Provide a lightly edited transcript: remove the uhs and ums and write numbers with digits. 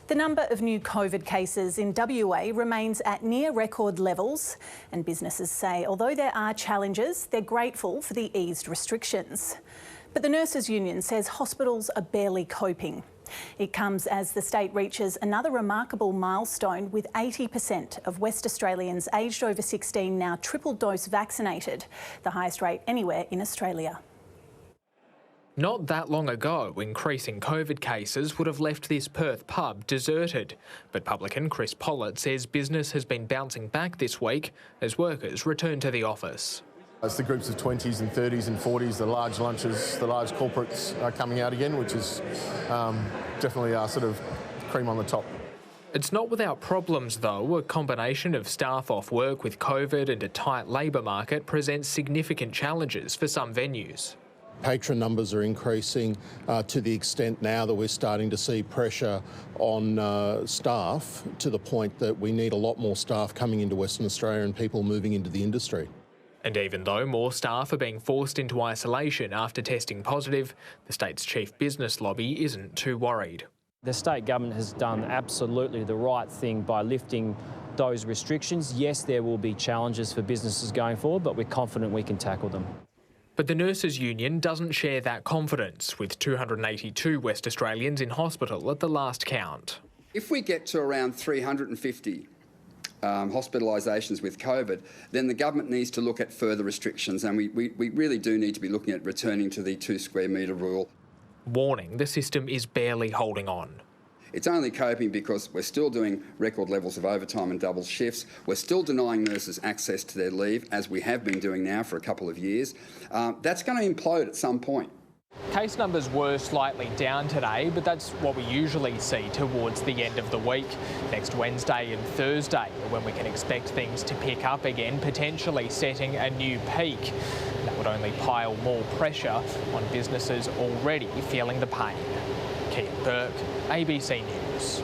The number of new COVID cases in WA remains at near record levels, and businesses say although there are challenges, they're grateful for the eased restrictions. But the Nurses Union says hospitals are barely coping. It comes as the state reaches another remarkable milestone, with 80% of West Australians aged over 16 now triple dose vaccinated, the highest rate anywhere in Australia. Not that long ago, increasing COVID cases would have left this Perth pub deserted. But publican Chris Pollett says business has been bouncing back this week as workers return to the office. It's the groups of 20s and 30s and 40s, the large lunches, the large corporates are coming out again, which is definitely our sort of cream on the top. It's not without problems though. A combination of staff off work with COVID and a tight labour market presents significant challenges for some venues. Patron numbers are increasing to the extent now that we're starting to see pressure on staff, to the point that we need a lot more staff coming into Western Australia and people moving into the industry. And even though more staff are being forced into isolation after testing positive, the state's chief business lobby isn't too worried. The state government has done absolutely the right thing by lifting those restrictions. Yes, there will be challenges for businesses going forward, but we're confident we can tackle them. But the Nurses Union doesn't share that confidence, with 282 West Australians in hospital at the last count. If we get to around 350 hospitalisations with COVID, then the government needs to look at further restrictions, and we really do need to be looking at returning to the 2 square metre rule. Warning the system is barely holding on. It's only coping because we're still doing record levels of overtime and double shifts. We're still denying nurses access to their leave, as we have been doing now for a couple of years. That's going to implode at some point. Case numbers were slightly down today, but that's what we usually see towards the end of the week. Next Wednesday and Thursday are when we can expect things to pick up again, potentially setting a new peak. That would only pile more pressure on businesses already feeling the pain. Keith Burke, ABC News.